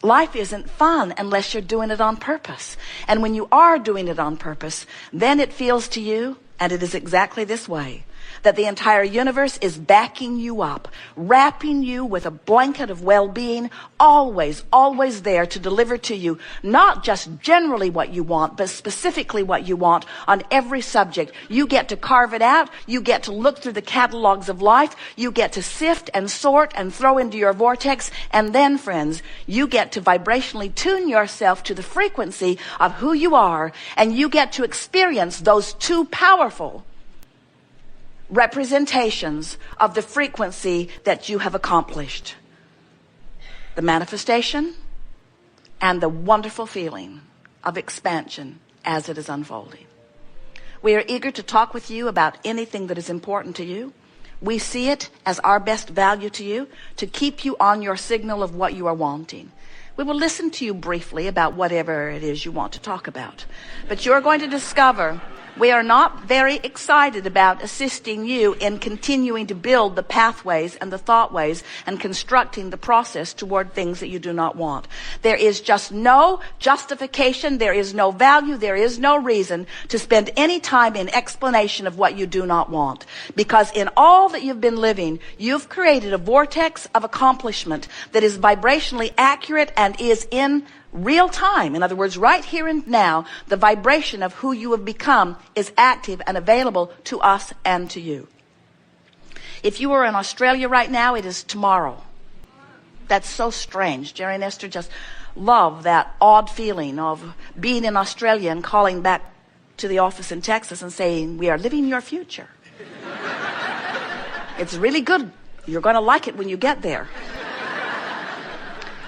Life isn't fun unless you're doing it on purpose. And when you are doing it on purpose, then it feels to you, and it is exactly this way, that the entire universe is backing you up, wrapping you with a blanket of well-being, always, always there to deliver to you not just generally what you want, but specifically what you want on every subject. You get to carve it out. You get to look through the catalogs of life. You get to sift and sort and throw into your vortex. And then, friends, you get to vibrationally tune yourself to the frequency of who you are, and you get to experience those two powerful representations of the frequency that you have accomplished. The manifestation and the wonderful feeling of expansion as it is unfolding. We are eager to talk with you about anything that is important to you. We see it as our best value to you to keep you on your signal of what you are wanting. We will listen to you briefly about whatever it is you want to talk about. But you're going to discover we are not very excited about assisting you in continuing to build the pathways and the thoughtways and constructing the process toward things that you do not want. There is just no justification, there is no value, there is no reason to spend any time in explanation of what you do not want. Because in all that you've been living, you've created a vortex of accomplishment that is vibrationally accurate and is in real time. In other words, right here and now, the vibration of who you have become is active and available to us and to you. If you were in Australia right now, it is tomorrow. That's so strange. Jerry and Esther just love that odd feeling of being in Australia and calling back to the office in Texas and saying, we are living your future. It's really good. You're going to like it when you get there.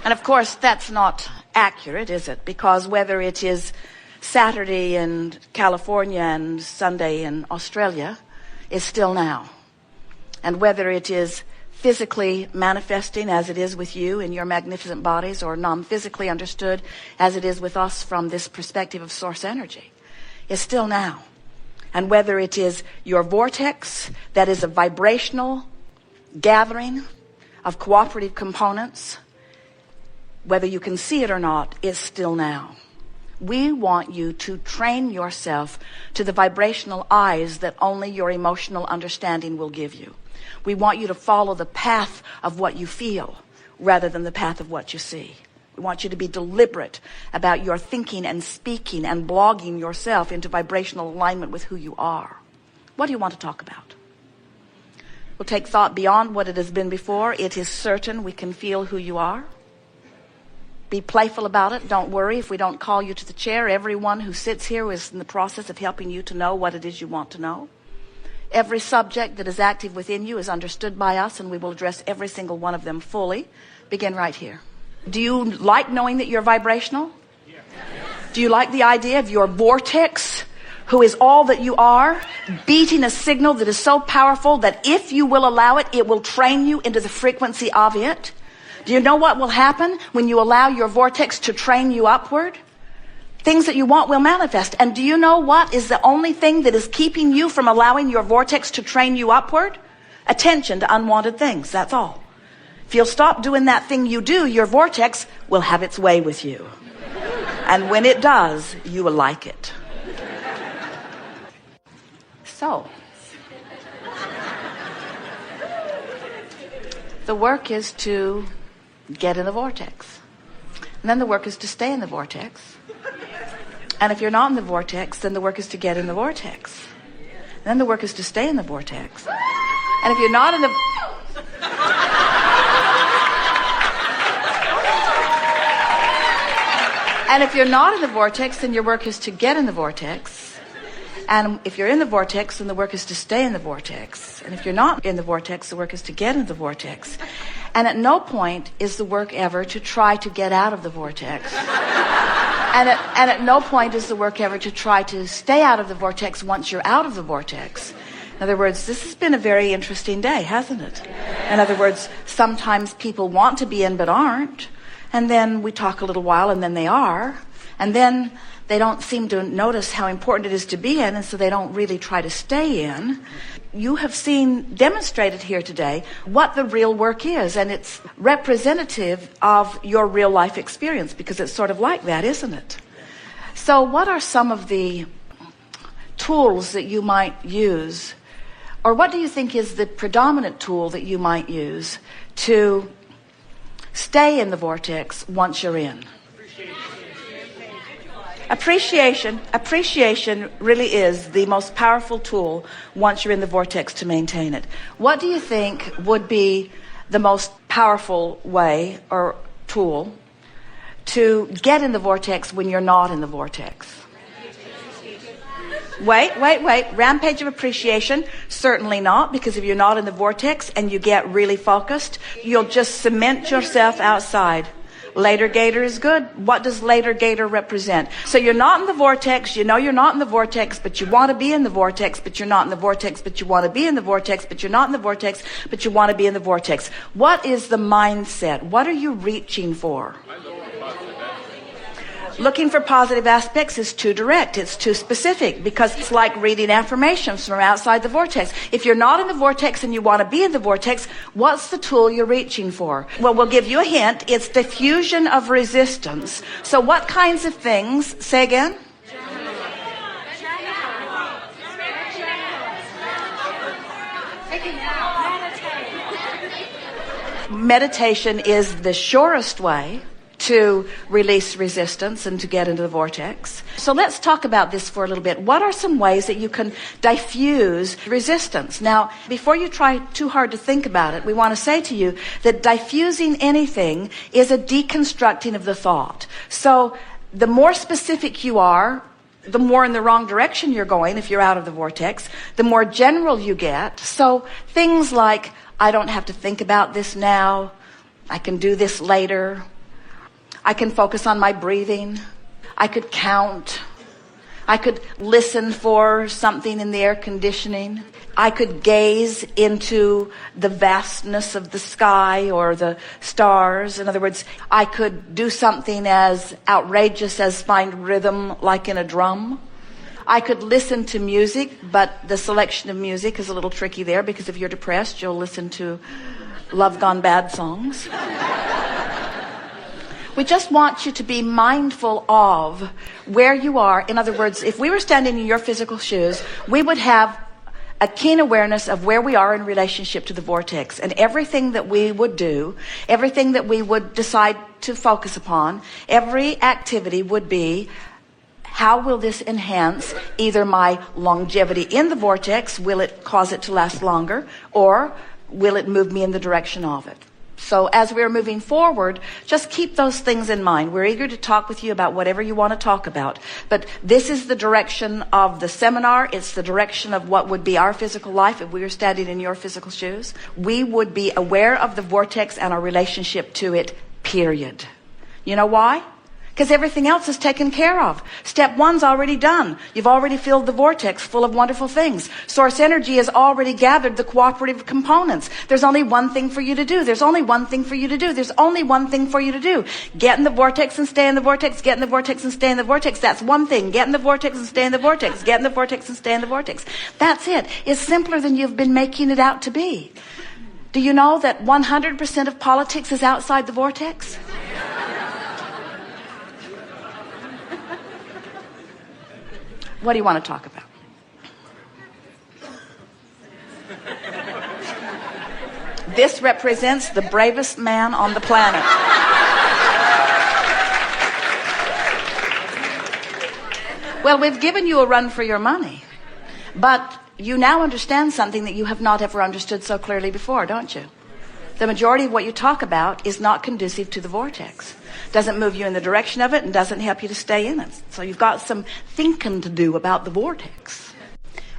And of course, that's not accurate, is it? Because whether it is Saturday in California and Sunday in Australia is still now. And whether it is physically manifesting as it is with you in your magnificent bodies, or non-physically understood as it is with us from this perspective of source energy, is still now. And whether it is your vortex that is a vibrational gathering of cooperative components, whether you can see it or not, is still now. We want you to train yourself to the vibrational eyes that only your emotional understanding will give you. We want you to follow the path of what you feel rather than the path of what you see. We want you to be deliberate about your thinking and speaking and blogging yourself into vibrational alignment with who you are. What do you want to talk about? We'll take thought beyond what it has been before. It is certain we can feel who you are. Be playful about it. Don't worry if we don't call you to the chair. Everyone who sits here is in the process of helping you to know what it is you want to know. Every subject that is active within you is understood by us, and we will address every single one of them fully. Begin right here. Do you like knowing that you're vibrational? Yes. Do you like the idea of your vortex, who is all that you are, beating a signal that is so powerful that if you will allow it, it will train you into the frequency of it? Do you know what will happen when you allow your vortex to train you upward? Things that you want will manifest. And do you know what is the only thing that is keeping you from allowing your vortex to train you upward? Attention to unwanted things, that's all. If you'll stop doing that thing you do, your vortex will have its way with you. And when it does, you will like it. So, the work is to get in the vortex. And then the work is to stay in the vortex. And if you're not in the vortex, then the work is to get in the vortex. And then the work is to stay in the vortex. And if you're not in the... And if you're not in the vortex, then your work is to get in the vortex. And if you're in the vortex, then the work is to stay in the vortex. And if you're not in the vortex, the work is to get in the vortex. And at no point is the work ever to try to get out of the vortex. And at no point is the work ever to try to stay out of the vortex once you're out of the vortex. In other words, this has been a very interesting day, hasn't it? In other words, sometimes people want to be in but aren't. And then we talk a little while and then they are. And then they don't seem to notice how important it is to be in, and so they don't really try to stay in. you have seen demonstrated here today what the real work is, and it's representative of your real life experience, because it's sort of like that, isn't it? So what are some of the tools that you might use, or what do you think is the predominant tool that you might use to stay in the vortex once you're in? Appreciation really is the most powerful tool once you're in the vortex to maintain it. What do you think would be the most powerful way or tool to get in the vortex when you're not in the vortex? Wait. Rampage of appreciation? Certainly not, because if you're not in the vortex and you get really focused, you'll just cement yourself outside. Later gator is good. What does later gator represent? So you're not in the vortex, you know you're not in the vortex, but you want to be in the vortex, but you're not in the vortex, but you want to be in the vortex, but you're not in the vortex, but you want to be in the vortex. What is the mindset? What are you reaching for? Looking for positive aspects is too direct. It's too specific, because it's like reading affirmations from outside the vortex. If you're not in the vortex and you want to be in the vortex, what's the tool you're reaching for? Well, we'll give you a hint. It's diffusion of resistance. So what kinds of things? Say again? Meditation is the surest way to release resistance and to get into the vortex. So let's talk about this for a little bit. What are some ways that you can diffuse resistance? Now, before you try too hard to think about it, we want to say to you that diffusing anything is a deconstructing of the thought. So the more specific you are, the more in the wrong direction you're going if you're out of the vortex, the more general you get. So things like, I don't have to think about this now, I can do this later, I can focus on my breathing, I could count, I could listen for something in the air conditioning, I could gaze into the vastness of the sky or the stars. In other words, I could do something as outrageous as find rhythm like in a drum. I could listen to music, but the selection of music is a little tricky there, because if you're depressed, you'll listen to Love Gone Bad songs. We just want you to be mindful of where you are. In other words, if we were standing in your physical shoes, we would have a keen awareness of where we are in relationship to the vortex. And everything that we would do, everything that we would decide to focus upon, every activity would be, how will this enhance either my longevity in the vortex? Will it cause it to last longer? Or will it move me in the direction of it? So as we're moving forward, just keep those things in mind. We're eager to talk with you about whatever you want to talk about. But this is the direction of the seminar. It's the direction of what would be our physical life if we were standing in your physical shoes. We would be aware of the vortex and our relationship to it, period. You know why? Because everything else is taken care of. Step one's already done. You've already filled the vortex full of wonderful things. Source energy has already gathered the cooperative components. There's only one thing for you to do. There's only one thing for you to do. There's only one thing for you to do. Get in the vortex and stay in the vortex. Get in the vortex and stay in the vortex. That's one thing. Get in the vortex and stay in the vortex. Get in the vortex and stay in the vortex. That's it. It's simpler than you've been making it out to be. Do you know that 100% of politics is outside the vortex? What do you want to talk about? This represents the bravest man on the planet. Well, we've given you a run for your money, but you now understand something that you have not ever understood so clearly before, don't you? The majority of what you talk about is not conducive to the vortex. Doesn't move you in the direction of it and doesn't help you to stay in it. So you've got some thinking to do about the vortex.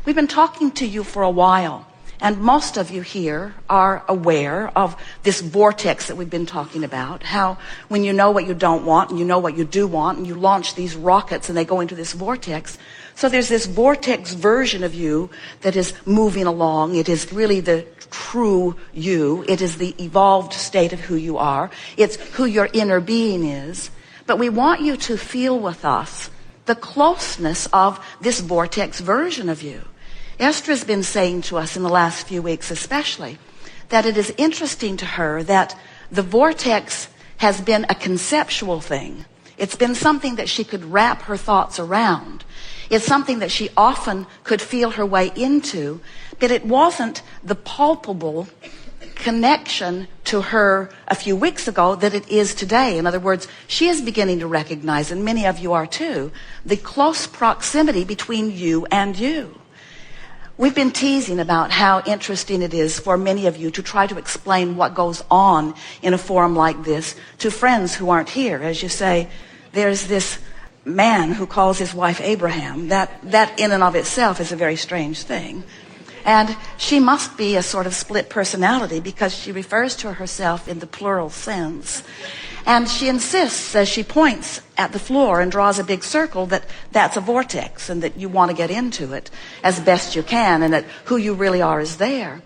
We've been talking to you for a while, and most of you here are aware of this vortex that we've been talking about. How when you know what you don't want and you know what you do want, and you launch these rockets and they go into this vortex. So there's this vortex version of you that is moving along. It is really the true you. It is the evolved state of who you are. It's who your inner being is. But we want you to feel with us the closeness of this vortex version of you. Esther has been saying to us in the last few weeks especially that it is interesting to her that the vortex has been a conceptual thing. It's been something that she could wrap her thoughts around. It's something that she often could feel her way into, but it wasn't the palpable connection to her a few weeks ago that it is today. In other words, she is beginning to recognize, and many of you are too, the close proximity between you and you. We've been teasing about how interesting it is for many of you to try to explain what goes on in a forum like this to friends who aren't here. As you say, there's this man who calls his wife Abraham. That in and of itself is a very strange thing. And she must be a sort of split personality because she refers to herself in the plural sense. And she insists as she points at the floor and draws a big circle that that's a vortex and that you want to get into it as best you can and that who you really are is there.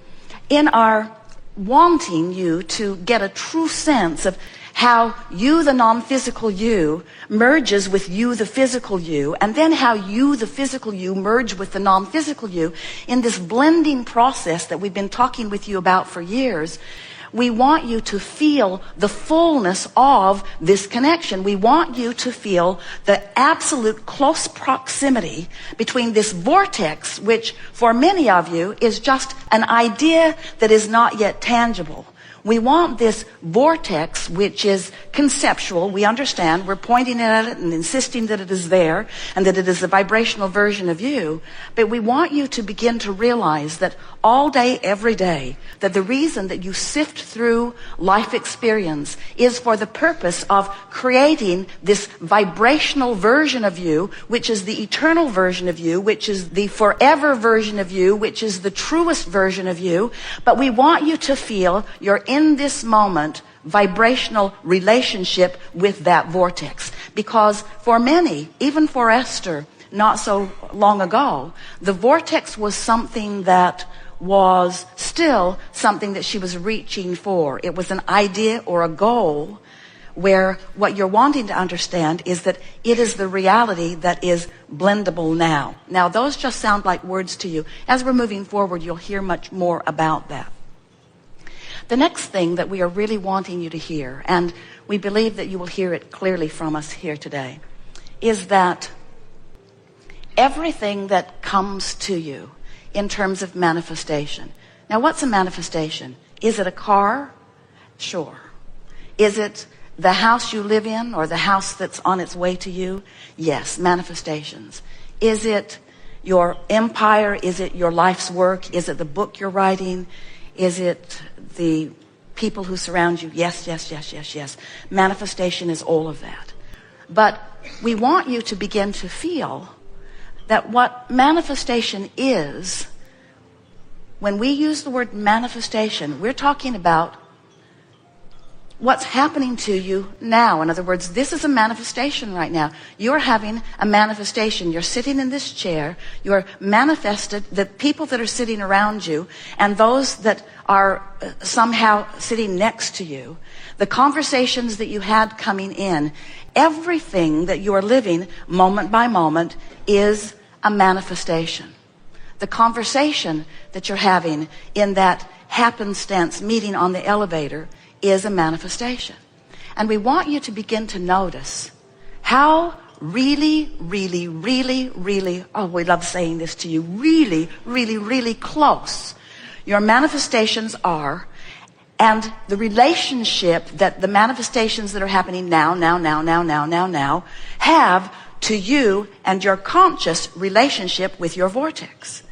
In our wanting you to get a true sense of how you, the non-physical you, merges with you, the physical you, and then how you, the physical you, merge with the non-physical you in this blending process that we've been talking with you about for years. We want you to feel the fullness of this connection. We want you to feel the absolute close proximity between this vortex, which for many of you is just an idea that is not yet tangible. We want this vortex, which is conceptual. We understand. We're pointing at it and insisting that it is there and that it is the vibrational version of you. But we want you to begin to realize that all day, every day, that the reason that you sift through life experience is for the purpose of creating this vibrational version of you, which is the eternal version of you, which is the forever version of you, which is the truest version of you. But we want you to feel you're in this moment vibrational relationship with that vortex. Because for many, even for Esther, not so long ago, the vortex was something that was still something that she was reaching for. It was an idea or a goal where what you're wanting to understand is that it is the reality that is blendable now. Now, those just sound like words to you. As we're moving forward, you'll hear much more about that. The next thing that we are really wanting you to hear, and we believe that you will hear it clearly from us here today, is that everything that comes to you in terms of manifestation. Now, what's a manifestation? Is it a car? Sure. Is it the house you live in or the house that's on its way to you? Yes, manifestations. Is it your empire? Is it your life's work? Is it the book you're writing? Is it the people who surround you? Yes, yes, yes, yes, yes. Manifestation is all of that. But we want you to begin to feel that what manifestation is, when we use the word manifestation, we're talking about what's happening to you now. In other words, this is a manifestation right now. You're having a manifestation. You're sitting in this chair. You're manifested, the people that are sitting around you and those that are somehow sitting next to you, the conversations that you had coming in, everything that you are living moment by moment is a manifestation. The conversation that you're having in that happenstance meeting on the elevator is a manifestation. And we want you to begin to notice how really, really, really, really, oh, we love saying this to you, really, really, really close your manifestations are, and the relationship that the manifestations that are happening now have to you and your conscious relationship with your vortex.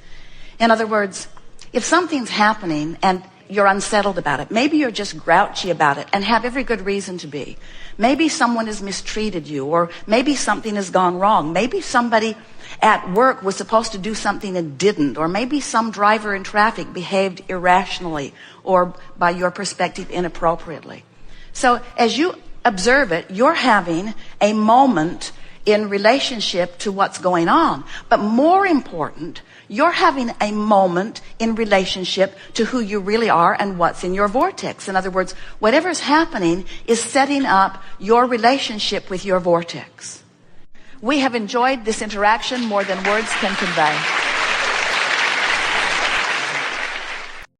In other words, if something's happening and you're unsettled about it, maybe you're just grouchy about it and have every good reason to be. Maybe someone has mistreated you, or maybe something has gone wrong. Maybe somebody at work was supposed to do something and didn't, or maybe some driver in traffic behaved irrationally or by your perspective inappropriately. So as you observe it, you're having a moment in relationship to what's going on. But more important, you're having a moment in relationship to who you really are and what's in your vortex. In other words, whatever's happening is setting up your relationship with your vortex. We have enjoyed this interaction more than words can convey.